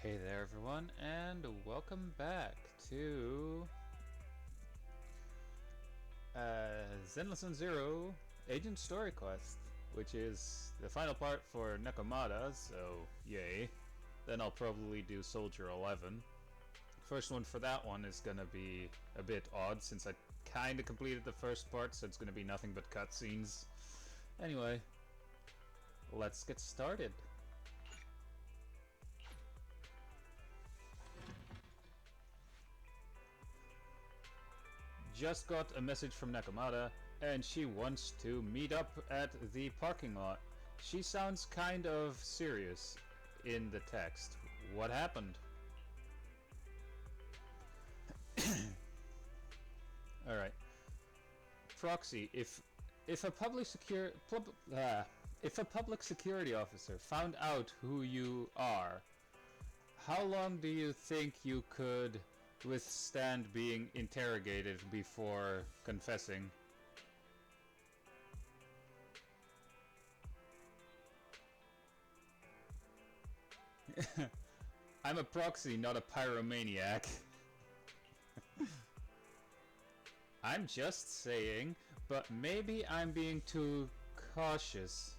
Hey there everyone, and welcome back to Zenless Zone Zero Agent Story Quest, which is the final part for Nekomata, so yay. Then I'll probably do Soldier 11. First one for that one is gonna be a bit odd since I kinda completed the first part, so it's gonna be nothing but cutscenes. Anyway, let's get started. Just got a message from Nekomata, and she wants to meet up at the parking lot. She sounds kind of serious in the text. What happened? Alright. Proxy, if a public security officer found out who you are, how long do you think you could withstand being interrogated before confessing? I'm a proxy, not a pyromaniac. I'm just saying, but maybe I'm being too cautious.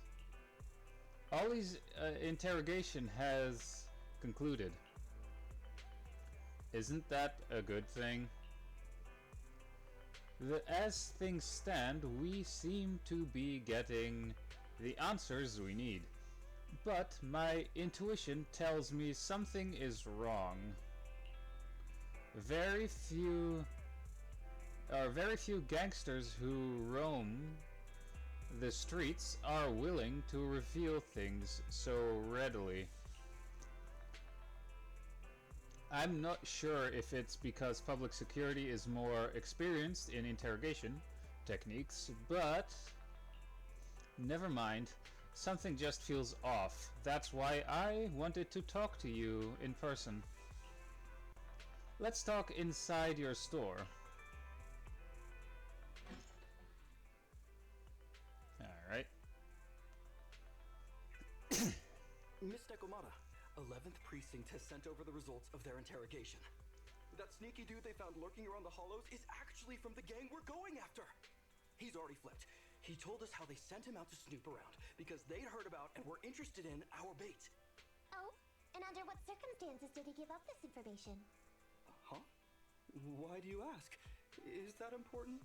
Ollie's interrogation has concluded. Isn't that a good thing? As things stand, we seem to be getting the answers we need. But my intuition tells me something is wrong. Very few gangsters who roam the streets are willing to reveal things so readily. I'm not sure if it's because public security is more experienced in interrogation techniques, but never mind. Something just feels off. That's why I wanted to talk to you in person. Let's talk inside your store. Alright. Miss Nekomata, 11th Precinct has sent over the results of their interrogation. That sneaky dude they found lurking around the hollows is actually from the gang we're going after. He's already flipped. He told us how they sent him out to snoop around because they'd heard about and were interested in our bait. Oh? And under what circumstances did he give up this information? Huh? Why do you ask? Is that important?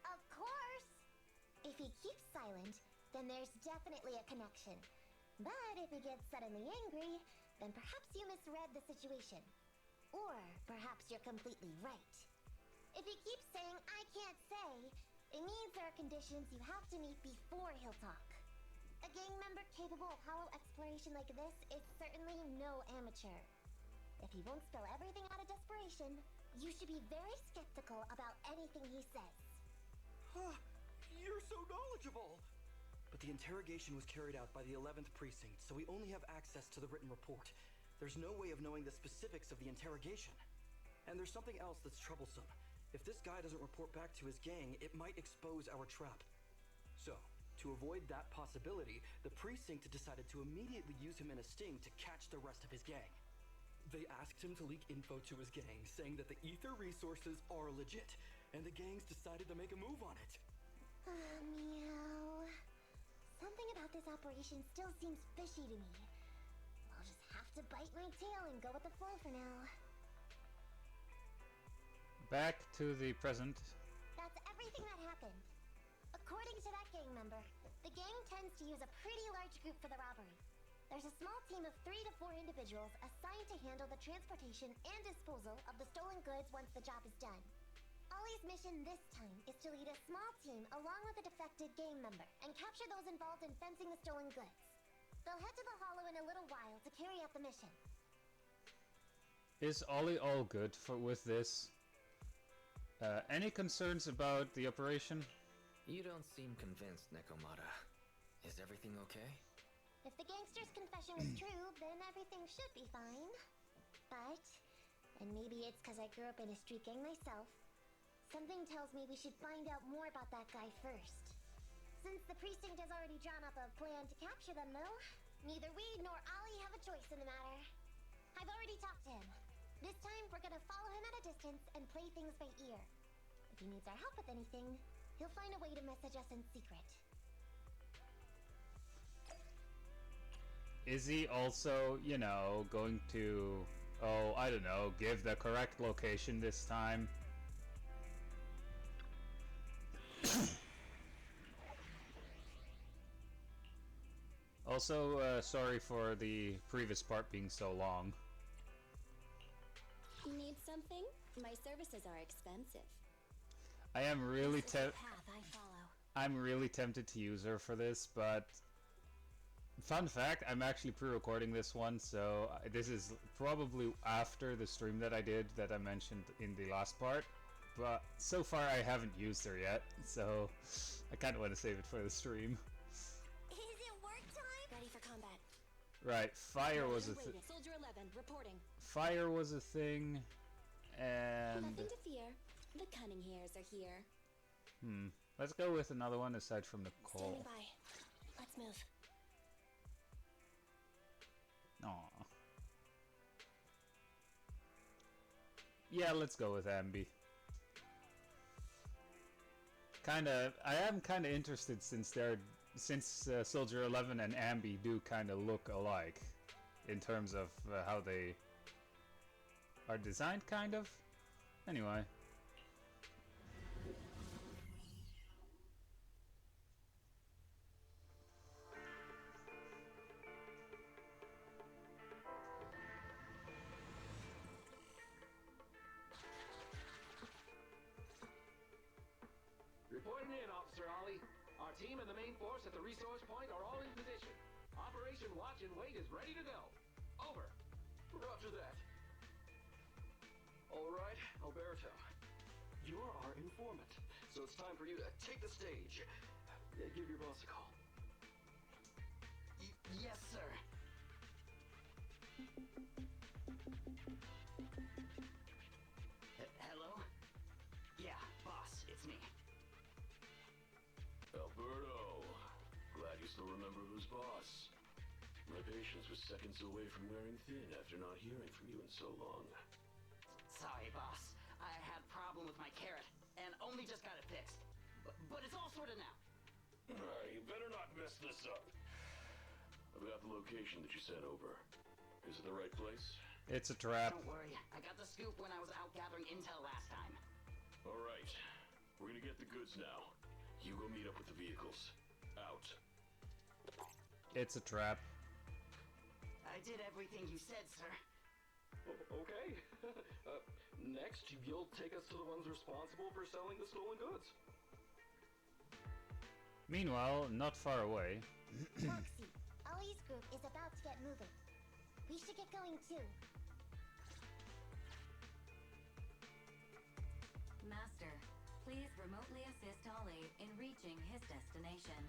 Of course! If he keeps silent, then there's definitely a connection. But if he gets suddenly angry, then perhaps you misread the situation. Or perhaps you're completely right. If he keeps saying, "I can't say," it means there are conditions you have to meet before he'll talk. A gang member capable of hollow exploration like this is certainly no amateur. If he won't spill everything out of desperation, you should be very skeptical about anything he says. Huh, you're so knowledgeable! But the interrogation was carried out by the 11th Precinct, so we only have access to the written report. There's no way of knowing the specifics of the interrogation. And there's something else that's troublesome. If this guy doesn't report back to his gang, it might expose our trap. So, to avoid that possibility, the Precinct decided to immediately use him in a sting to catch the rest of his gang. They asked him to leak info to his gang, saying that the ether resources are legit, and the gangs decided to make a move on it. Meow. Something about this operation still seems fishy to me. I'll just have to bite my tail and go with the flow for now. Back to the present. That's everything that happened. According to that gang member, the gang tends to use a pretty large group for the robbery. There's a small team of 3 to 4 individuals assigned to handle the transportation and disposal of the stolen goods once the job is done. Ollie's mission this time is to lead a small team along with a defected gang member and capture those involved in fencing the stolen goods. They'll head to the hollow in a little while to carry out the mission. Is Ollie all good with this? Any concerns about the operation? You don't seem convinced, Nekomata. Is everything okay? If the gangster's confession was true, then everything should be fine. But, and maybe it's because I grew up in a street gang myself, something tells me we should find out more about that guy first. Since the precinct has already drawn up a plan to capture them, though, neither we nor Ollie have a choice in the matter. I've already This time, we're gonna follow him at a distance and play things by ear. If he needs our help with anything, he'll find a way to message us in secret. Is he also, you know, going to, oh, I don't know, give the correct location this time? Also, sorry for the previous part being so long. Need something? My services are expensive. I am really This is the path I follow. I'm really tempted to use her for this, but fun fact, I'm actually pre-recording this one, so this is probably after the stream that I did that I mentioned in the last part. But so far I haven't used her yet, so I kind of want to save it for the stream. Is it work time? Ready for combat. Right, fire was a thing. Soldier 11 reporting. Fire was a thing, and Nothing to fear. The cunning hairs are here. Let's go with another one aside from Nicole. Standing by. Let's move. Aww. Yeah, let's go with Ambi. I am kinda interested since Soldier 11 and Ambi do kinda look alike in terms of how they are designed, kind of. Anyway. Reporting in, Officer Ollie. Our team and the main force at the resource point are all in position. Operation Watch and Wait is ready to go. Over. Roger that. All right, Alberto. You're our informant, so it's time for you to take the stage. Give your boss a call. Yes, sir. Hello? Yeah, boss, it's me. Alberto. Glad you still remember who's boss. My patience was seconds away from wearing thin after not hearing from you in so long. Sorry, boss. I had a problem with my carrot, and only just got it fixed. But it's all sorted now. You better not mess this up. I've got the location that you sent over. Is it the right place? It's a trap. Don't worry. I got the scoop when I was out gathering intel last time. All right. We're gonna get the goods now. You go meet up with the vehicles. Out. It's a trap. I did everything you said, sir. Okay. Next, you'll take us to the ones responsible for selling the stolen goods. Meanwhile, not far away. Foxy, Ollie's group is about to get moving. We should get going too. Master, please remotely assist Ollie in reaching his destination.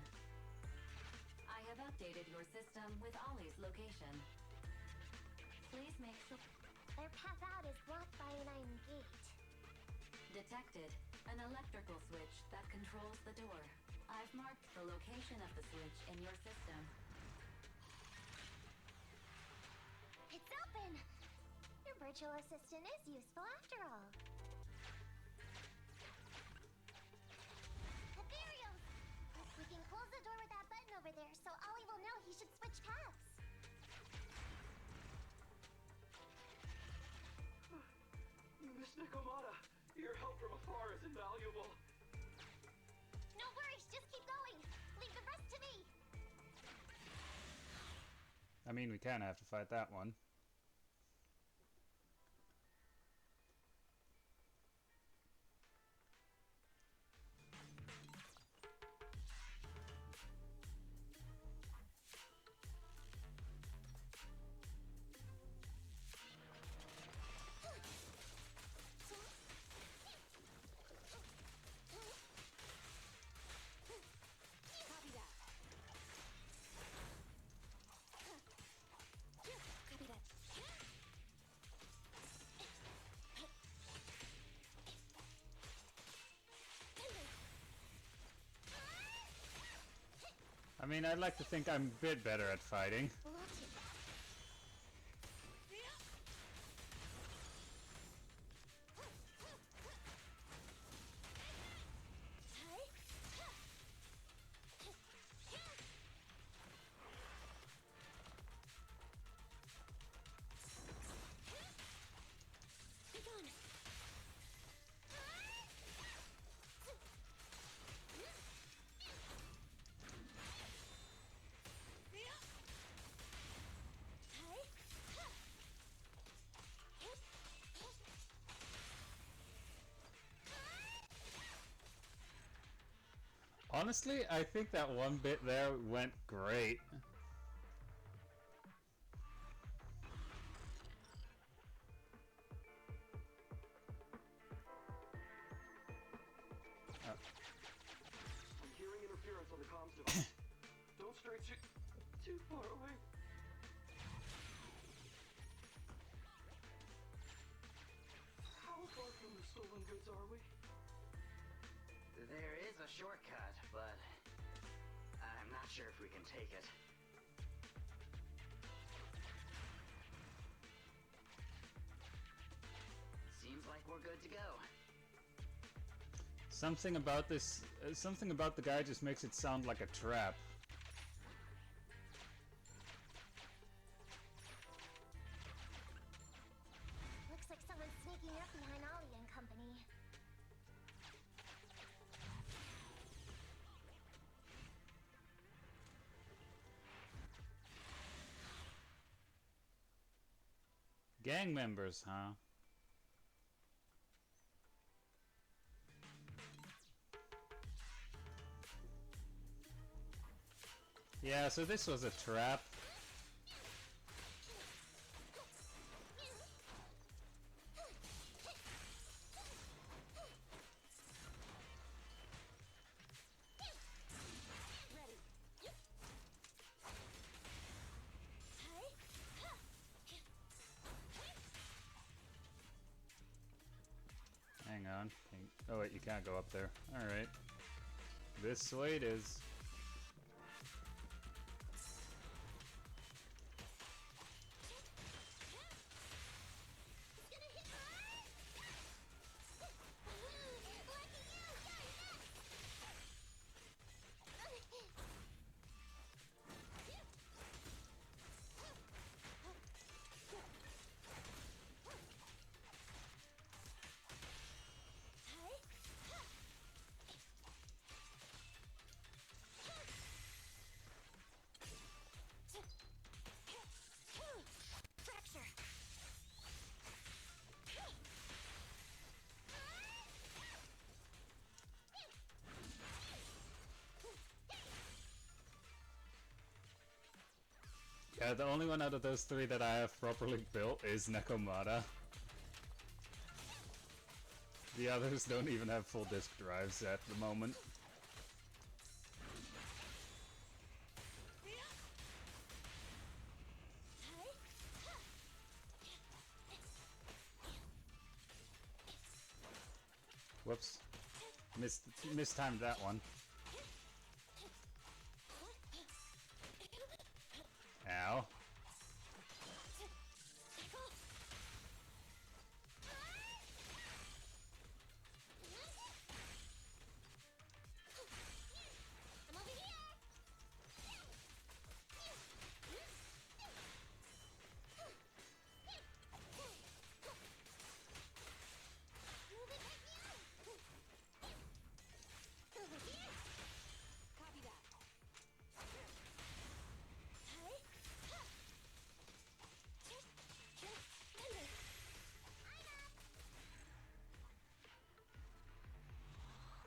I have updated your system with Ollie's location. Please make sure... Their path out is blocked by an iron gate. Detected. An electrical switch that controls the door. I've marked the location of the switch in your system. It's open! Your virtual assistant is useful after all. Ethereals! We can close the door with that button over there so Ollie will know he should switch paths. Miss Nekomata, your help from afar is invaluable. No worries, just keep going. Leave the rest to me. I mean, we kind of have to fight that one. Copy that. Copy that. I mean, I'd like to think I'm a bit better at fighting. Honestly, I think that one bit there went great. I'm hearing interference on the comms device. Don't stray too far away. How far from the stolen goods are we? There is a shortcut, but I'm not sure if we can take it. Seems like we're good to go. Something about this, something about the guy just makes it sound like a trap. Looks like someone's sneaking up behind Ollie and company. Gang members, huh? Yeah, so this was a trap. Hang on. Oh wait, you can't go up there. Alright. This way it is. Yeah, the only one out of those three that I have properly built is Nekomata. The others don't even have full disk drives at the moment. Whoops. Mistimed that one. Ow.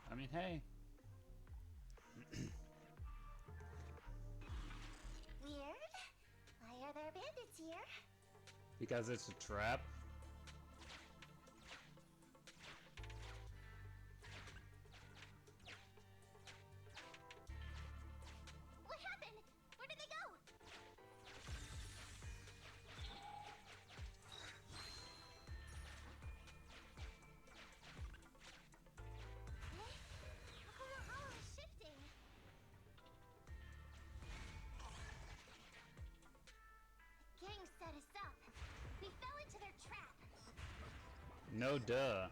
I mean, hey. Weird. Why are there bandits here? Because it's a trap. What happened? Where did they go? Oh, shifting. The gang set us up. We fell into their trap. No duh.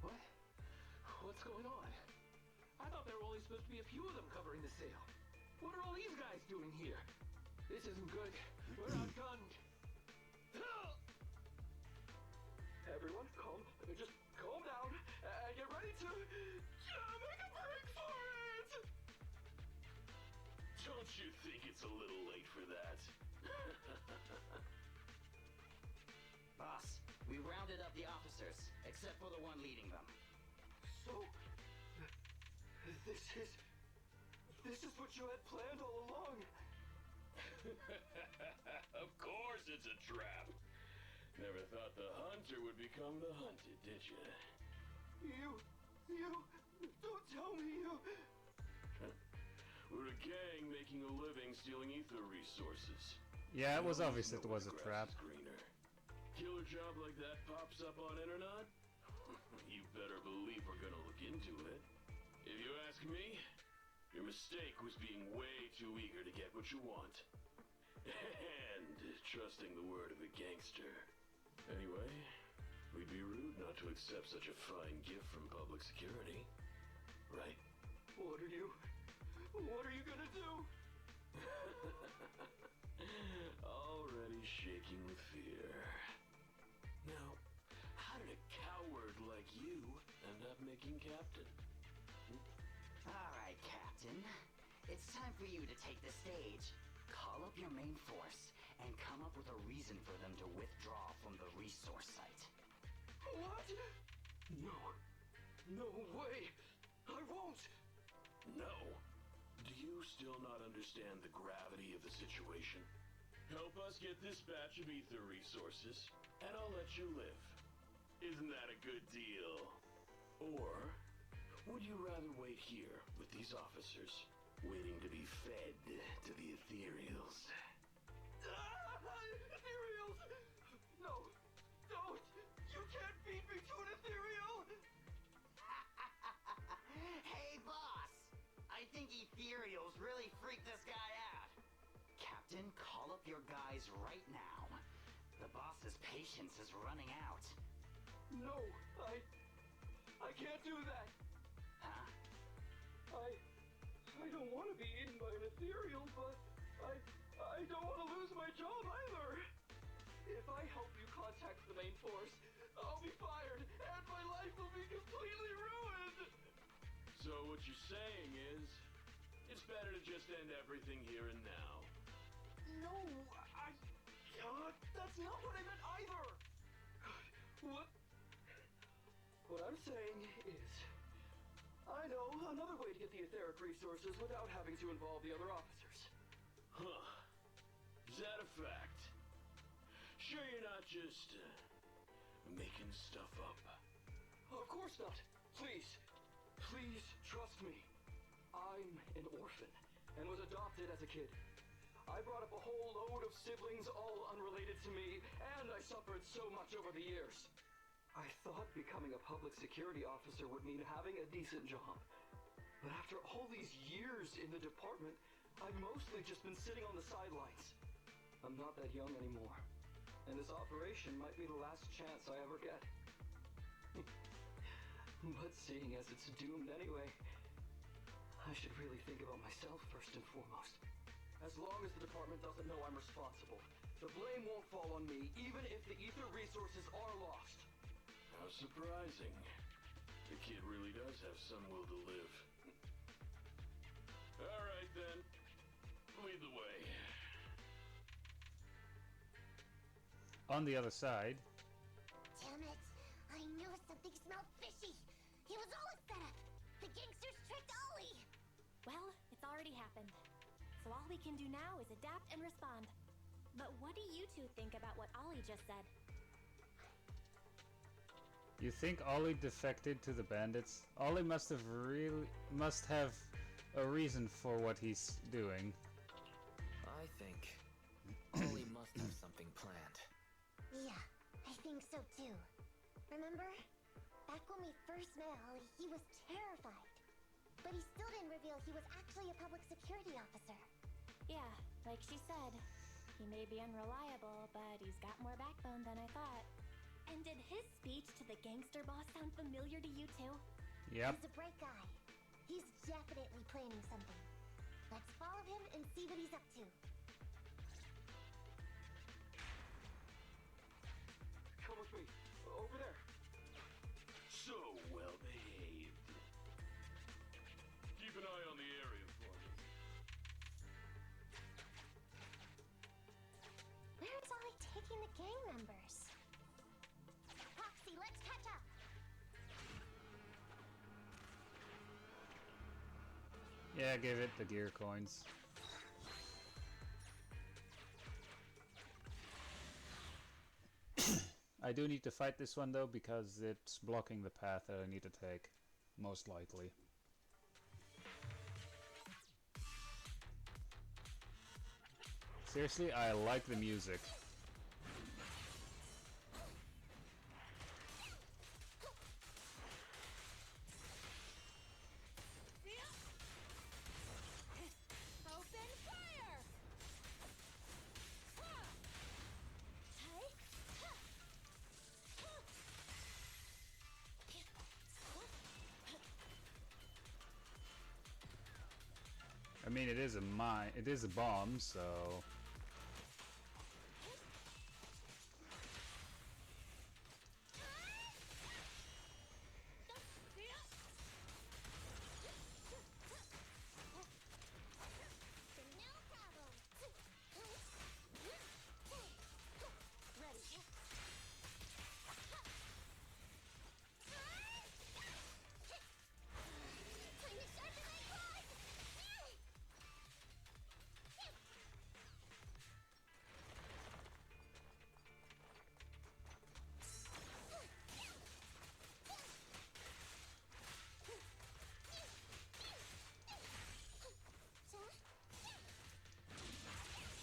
What? What's going on? I thought there were only supposed to be a few of them covering the sale. What are all these guys doing here? This isn't good. We're outgunned. Everyone, just calm down and get ready to make a break for it. Don't you think it's a little late for that? Boss, we rounded up the officers, except for the one leading them. So, This is what you had planned all along. Of course it's a trap. Never thought the hunter would become the hunted, did you? You, don't tell me you... We're a gang making a living stealing ether resources. Yeah, it was You obvious always it know was a the trap. grass is greener. Killer job like that pops up on internet? You better believe we're gonna look into it. If you ask me, your mistake was being way too eager to get what you want. And trusting the word of a gangster. Anyway, we'd be rude not to accept such a fine gift from public security. Right? What are you gonna do? Already shaking with fear. Now, how did a coward like you end up making captain? Alright, Captain. It's time for you to take the stage. Call up your main force and come up with a reason for them to withdraw from the resource site. What? No way! I won't! No. Do you still not understand the gravity of the situation? Help us get this batch of ether resources, and I'll let you live. Isn't that a good deal? Or would you rather wait here with these officers, waiting to be fed to the ethereals? Ethereals! No! Don't! You can't feed me to an ethereal! Hey, boss! I think ethereals really freaked this guy out. Captain, call up your guys right now. The boss's patience is running out. No, I can't do that. Huh? I don't want to be eaten by an ethereal, but I don't want to lose my job either. If I help you contact the main force, I'll be fired, and my life will be completely ruined. So what you're saying is, it's better to just end everything here and now. No, that's not what I meant either. What I'm saying is, I know another way to get the etheric resources without having to involve the other officers. Huh. Is that a fact? Sure you're not just, making stuff up? Of course not. Please trust me. I'm an orphan and was adopted as a kid. I brought up a whole load of siblings, all unrelated to me, and I suffered so much over the years. I thought becoming a public security officer would mean having a decent job. But after all these years in the department, I've mostly just been sitting on the sidelines. I'm not that young anymore, and this operation might be the last chance I ever get. But seeing as it's doomed anyway, I should really think about myself first and foremost. As long as the department doesn't know I'm responsible, the blame won't fall on me, even if the ether resources are lost. How surprising. The kid really does have some will to live. Alright then. Lead the way. On the other side... Damn it! I knew something smelled fishy! It was all a setup! The gangsters tricked Ollie! Well, it's already happened. So all we can do now is adapt and respond. But what do you two think about what Ollie just said? You think Ollie defected to the bandits? Ollie must have a reason for what he's doing. I think Ollie must have something planned. Yeah, I think so too. Remember? Back when we first met Ollie, he was terrified. But he still didn't reveal he was actually a public security officer. Yeah, like she said, he may be unreliable, but he's got more backbone than I thought. And did his speech to the gangster boss sound familiar to you too? Yep. He's a bright guy. He's definitely planning something. Let's follow him and see what he's up to. Come with me. Over there. So well behaved. Keep an eye on the area for me. Where is Ollie taking the gang members? Foxy, let's catch up! Yeah, give it the gear coins. I do need to fight this one though, because it's blocking the path that I need to take, most likely. Seriously, I like the music. Open fire! I mean, it is a mine, it is a bomb, so... No problem. Ready. Time to sharpen my claws!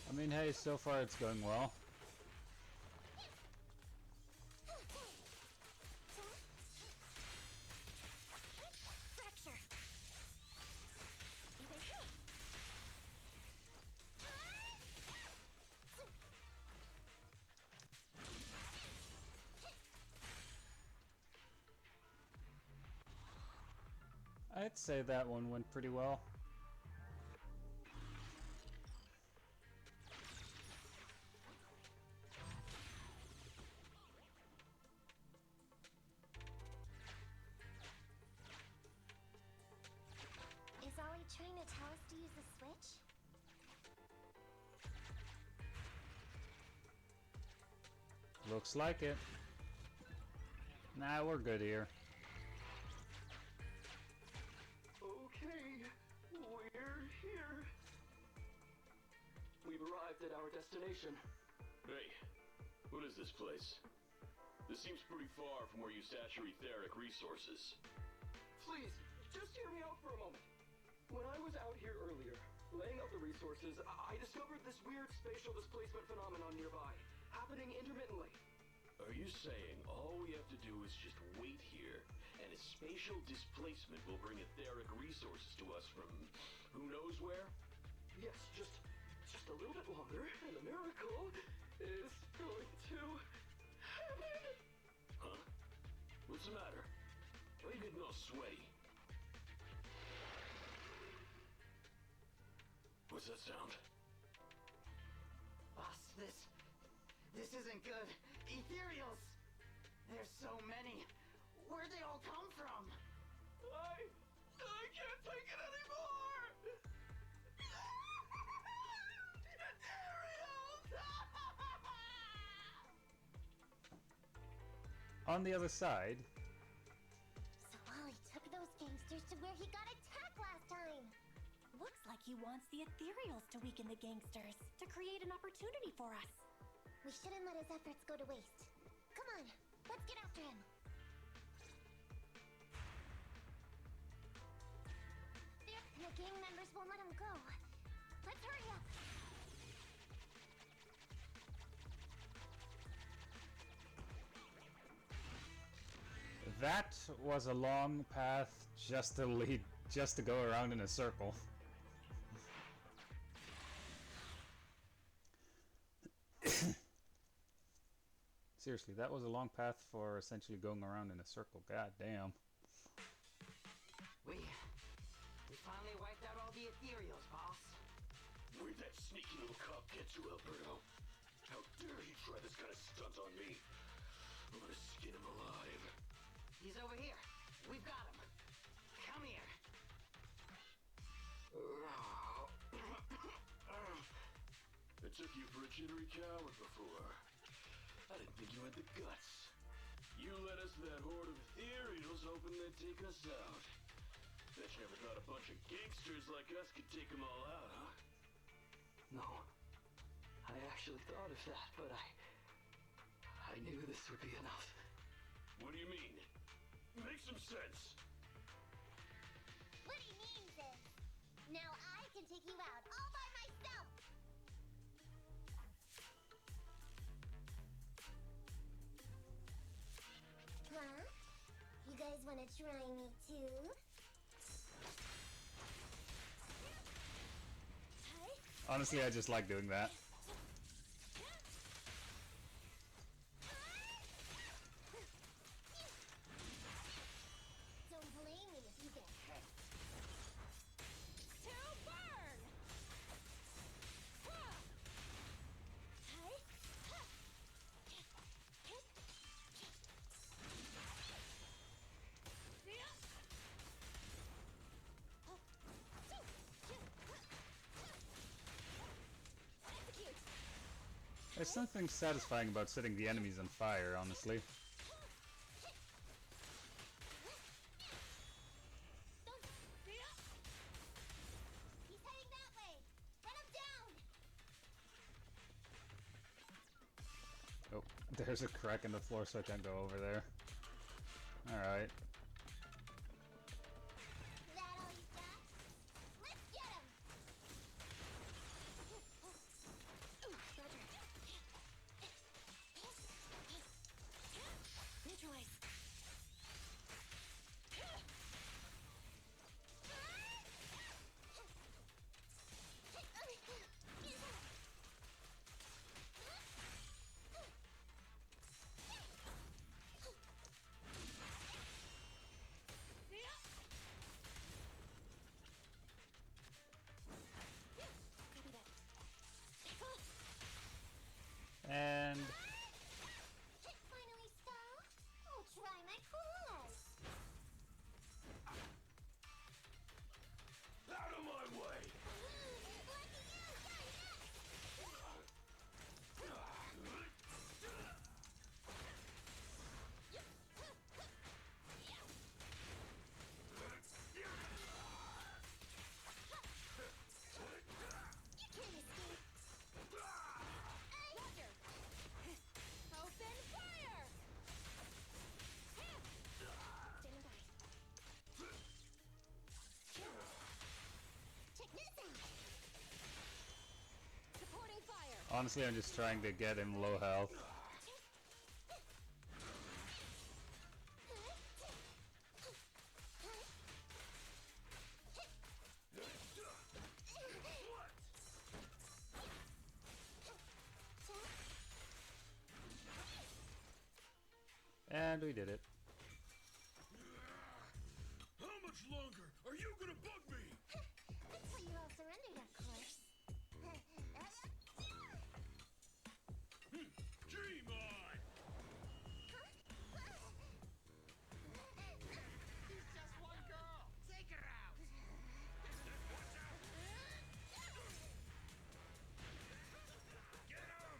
I mean, hey, so far it's going well. Fracture. I'd say that one went pretty well. Is Ollie trying to tell us to use the switch? Looks like it. Nah, we're good here. Okay, we're here. We've arrived at our destination. Hey, what is this place? This seems pretty far from where you stash your etheric resources. Please, just hear me out for a moment. When I was out here earlier, laying out the resources, I discovered this weird spatial displacement phenomenon nearby, happening intermittently. Are you saying all we have to do is just wait here, and a spatial displacement will bring etheric resources to us from who knows where? Yes, just a little bit longer, and the miracle is going to happen. Huh? What's the matter? Why are you getting all sweaty? What's that sound? Boss, this isn't good. Ethereals! There's so many. Where'd they all come from? I can't take it anymore! On the other side... So Ollie took those gangsters to where he got attacked last time! Looks like he wants the ethereals to weaken the gangsters, to create an opportunity for us. We shouldn't let his efforts go to waste. Come on, let's get after him. The gang members won't let him go. Let's hurry up. That was a long path just to go around in a circle. Seriously, that was a long path for essentially going around in a circle. God damn. We finally wiped out all the ethereals, boss. Where'd that sneaky little cop get to, Alberto? How dare he try this kind of stunt on me? I'm gonna skin him alive. He's over here. We've got him. Come here. I took you for a jittery coward before. I didn't think you had the guts. You led us to that horde of ethereals hoping they'd take us out. Bet you never thought a bunch of gangsters like us could take them all out, huh? No. I actually thought of that, but I knew this would be enough. What do you mean? Make some sense. What he means is, now I can take you out all by myself! Huh? You guys wanna try me too? Honestly, I just like doing that. Don't blame me if you get hurt. To burn! There's something satisfying about setting the enemies on fire, honestly. He's heading that way! Run him down! Oh, there's a crack in the floor, so I can't go over there. Alright. That all you got? Let's get him! Neutralize. And... Finally stop? I'll try my coolest! Out of my way! Lucky you, you can't escape! Roger. Open fire! Standing by. Check this out! Supporting fire. honestly, I'm just trying to get him low health. And we did it. How much longer are you gonna bug me? Until you all surrendered, of course. Dream on! She's just one girl. Take her out. Get him!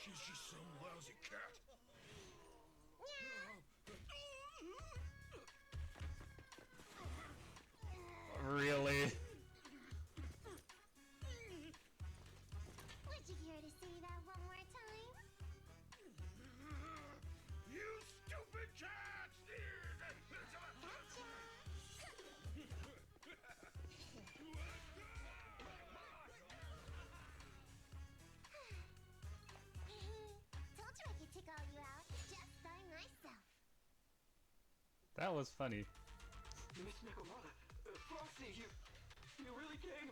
She's just some lousy cat. Really? Would you care to say that one more time? You stupid cat! Told you I could take all you out just by myself. That was funny. Miss Nekomata, Foxy, you really came.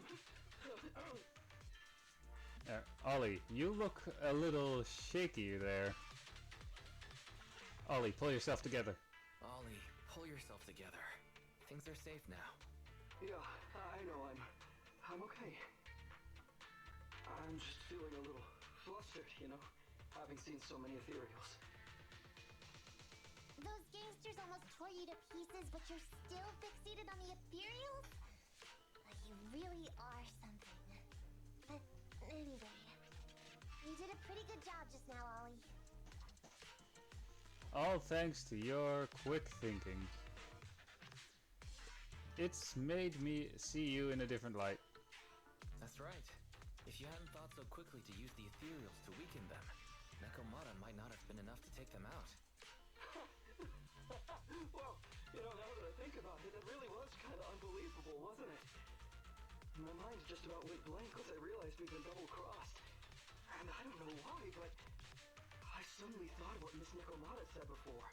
Ollie, you look a little shaky there. Ollie, pull yourself together. Ollie, pull yourself together. Things are safe now. Yeah, I know I'm okay. I'm just feeling a little flustered, having seen so many ethereals. Those gangsters almost tore you to pieces, but you're still fixated on the ethereals? You really are something. But anyway, you did a pretty good job just now, Ollie. All thanks to your quick thinking. It's made me see you in a different light. That's right. If you hadn't thought so quickly to use the ethereals to weaken them, Nekomata might not have been enough to take them out. Well, now that I think about it, it really was kind of unbelievable, wasn't it? My mind just about went blank as I realized we'd been double-crossed. And I don't know why, but I suddenly thought of what Miss Nekomata said before.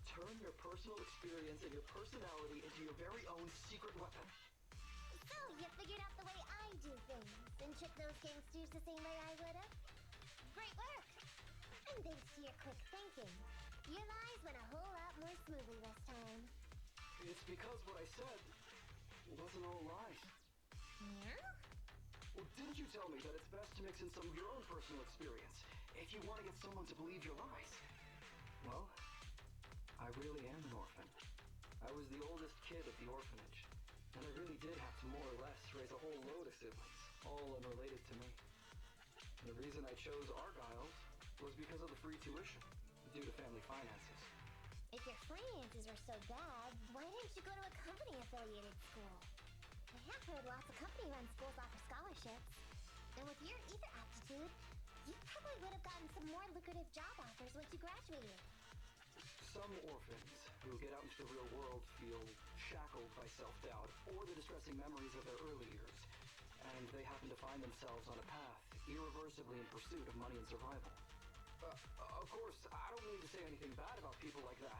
Turn your personal experience and your personality into your very own secret weapon. So, you figured out the way I do things, and trick those gangsters the same way I would've? Great work! And thanks to your quick thinking, your lies went a whole lot more smoothly this time. It's because what I said wasn't all lies. Yeah? Well, didn't you tell me that it's best to mix in some of your own personal experience if you want to get someone to believe your lies? Well, I really am an orphan. I was the oldest kid at the orphanage, and I really did have to more or less raise a whole load of siblings, all unrelated to me. The reason I chose Argyle's was because of the free tuition, due to family finances. If your finances were so bad, why didn't you go to a company-affiliated school? I have heard lots of company-run schools offer scholarships. And with your ether aptitude, you probably would have gotten some more lucrative job offers once you graduated. Some orphans who get out into the real world feel shackled by self-doubt or the distressing memories of their early years, and they happen to find themselves on a path irreversibly in pursuit of money and survival. Of course, I don't mean to say anything bad about people like that.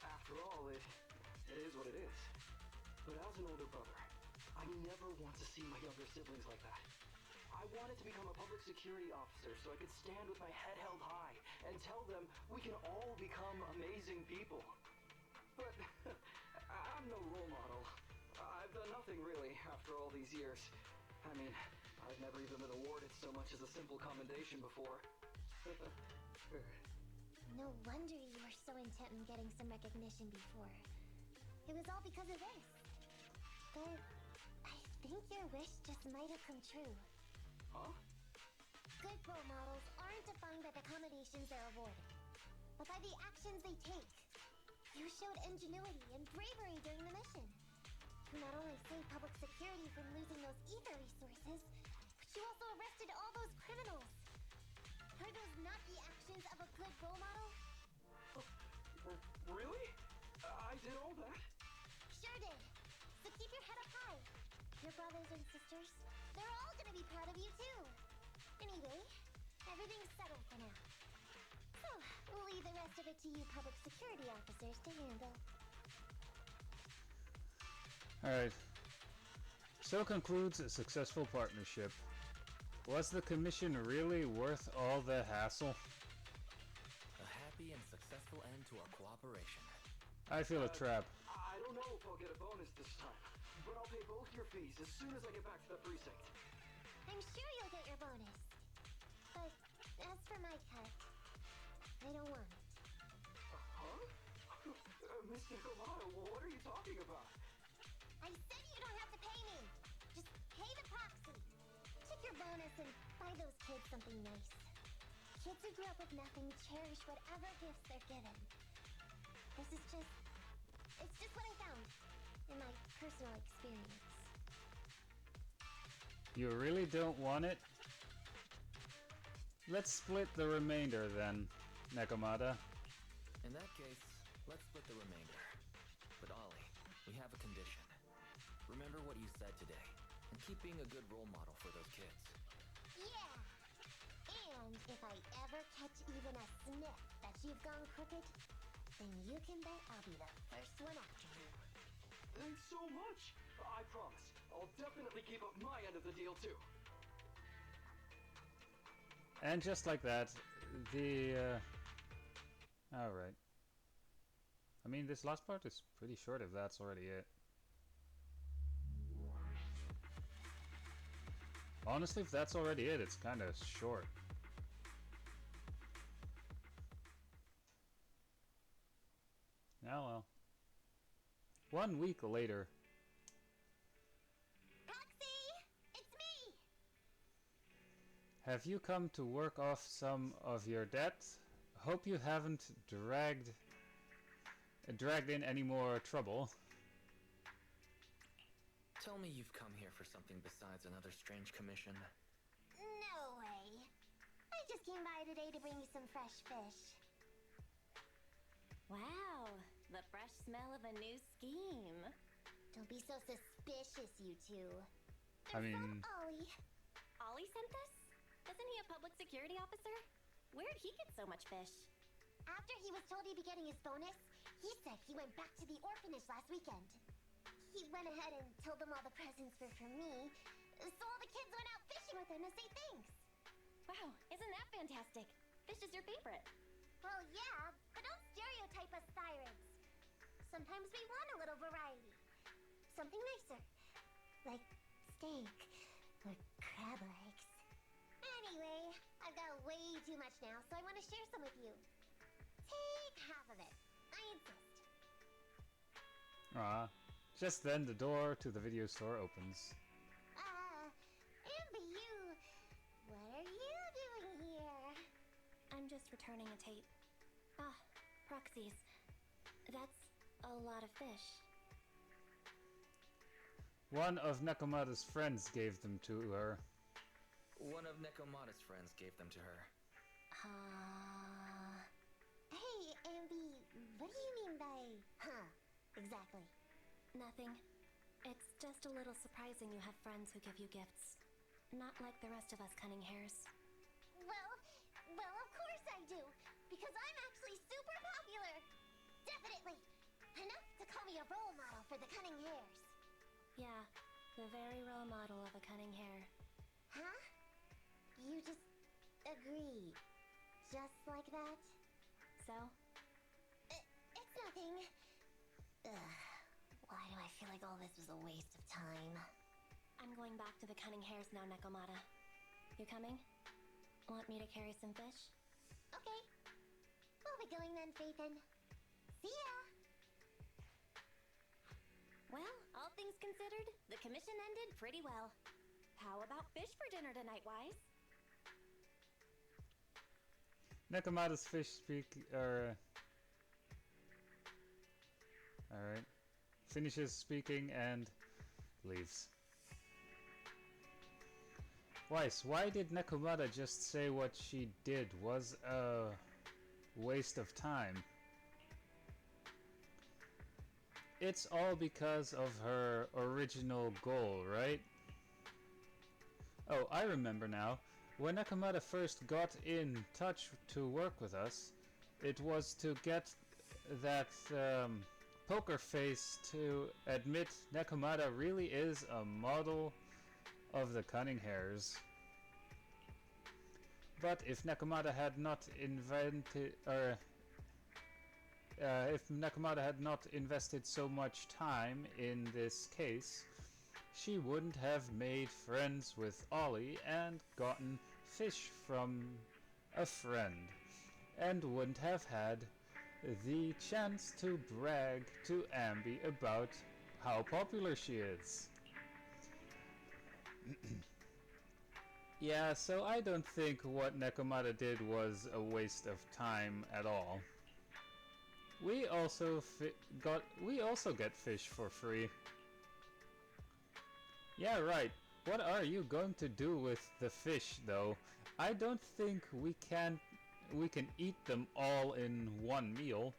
After all, it is what it is. But as an older brother, I never want to see my younger siblings like that. I wanted to become a public security officer so I could stand with my head held high and tell them we can all become amazing people. But I'm no role model. I've done nothing really after all these years. I mean, I've never even been awarded so much as a simple commendation before. No wonder you were so intent on getting some recognition before. It was all because of this. But I think your wish just might have come true. Huh? Good role models aren't defined by the accommodations they're awarded, but by the actions they take. You showed ingenuity and bravery during the mission. You not only saved public security from losing those ether resources, but you also arrested all those criminals. Are those not the actions of a good role model? Really? I did all that? Sure did. So keep your head up high. Your brothers and sisters, they're all gonna be proud of you too. Anyway, everything's settled for now. So, we'll leave the rest of it to you public security officers to handle. Alright. So concludes a successful partnership. Was the commission really worth all the hassle? A happy and successful end to our cooperation. I feel a trap. I don't know if I'll get a bonus this time, but I'll pay both your fees as soon as I get back to the precinct. I'm sure you'll get your bonus. But as for my cut, I don't want it. Huh? Miss Nekomata, what are you talking about? I said you don't have to pay me. Just pay the proxy. Take your bonus and buy those kids something nice. Kids who grew up with nothing cherish whatever gifts they're given. It's just what I found in my personal experience. You really don't want it? Let's split the remainder then, Nekomata. In that case, let's split the remainder. But Ollie, we have a condition. Remember what you said today, and keep being a good role model for those kids. Yeah! And if I ever catch even a sniff that you've gone crooked, then you can bet I'll be the first one after you. Thanks so much! I promise, I'll definitely keep up my end of the deal too. And just like that, Alright. I mean, this last part is pretty short if that's already it. Honestly, if that's already it, it's kinda short. Oh well. 1 week later. Roxy! It's me! Have you come to work off some of your debt? Hope you haven't dragged in any more trouble. Tell me you've come here for something besides another strange commission. No way. I just came by today to bring you some fresh fish. Wow, the fresh smell of a new scheme. Don't be so suspicious, you two. I They're mean- from Ollie. Ollie sent this? Isn't he a public security officer? Where'd he get so much fish? After he was told he'd be getting his bonus, he said he went back to the orphanage last weekend. He went ahead and told them all the presents were for me, so all the kids went out fishing with him to say thanks. Wow, isn't that fantastic? Fish is your favorite. Well, yeah, but don't stereotype us sirens. Sometimes we want a little variety. Something nicer. Like steak or crab legs. Anyway, I've got way too much now, so I want to share some with you. Take half of it. I insist. Just then the door to the video store opens. Amber, what are you doing here? I'm just returning a tape. Ah, proxies. That's a lot of fish. One of Nekomata's friends gave them to her. One of Nekomata's friends gave them to her. Hey, Amby, what do you mean by, exactly? Nothing. It's just a little surprising you have friends who give you gifts. Not like the rest of us cunning hares. Well, of course I do, because I'm actually super popular. Definitely. Enough to call me a role model for the cunning hares. Yeah, the very role model of a cunning hare. Huh? You just agreed. Just like that? So? It's nothing. Ugh. Why do I feel like all this was a waste of time? I'm going back to the cunning hares now, Nekomata. You coming? Want me to carry some fish? Okay. We'll be going then, Phaethon. See ya! Well, all things considered, the commission ended pretty well. How about fish for dinner tonight, Wise? Nekomata's fish Alright. Finishes speaking and leaves. Weiss, why did Nekomata just say what she did was a waste of time? It's all because of her original goal, right? Oh, I remember now. When Nekomata first got in touch to work with us, it was to get that poker face to admit Nekomata really is a model of the cunning hares. But if Nekomata had not invested so much time in this case, she wouldn't have made friends with Ollie and gotten fish from a friend, and wouldn't have had the chance to brag to Amby about how popular she is. Yeah, so I don't think what Nekomata did was a waste of time at all. We also get fish for free. Yeah, right. What are you going to do with the fish, though? I don't think we can eat them all in one meal.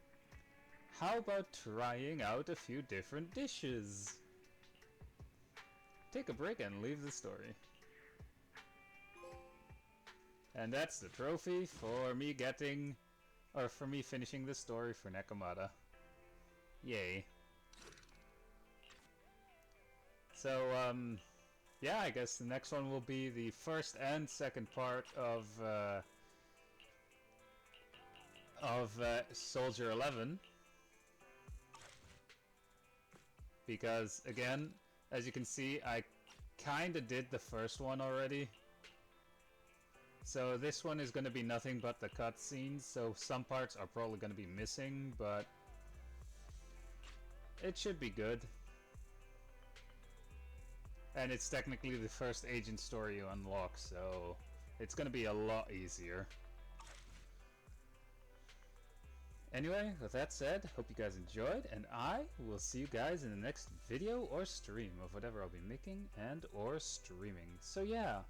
How about trying out a few different dishes? Take a break and leave the story. And that's the trophy for me finishing the story for Nekomata. Yay. So, yeah, I guess the next one will be the first and second part of Soldier 11. Because, again, as you can see, I kinda did the first one already. So this one is going to be nothing but the cutscenes, so some parts are probably going to be missing, but it should be good. And it's technically the first agent story you unlock, so it's gonna be a lot easier. Anyway, with that said, hope you guys enjoyed, and I will see you guys in the next video or stream of whatever I'll be making and or streaming. So yeah,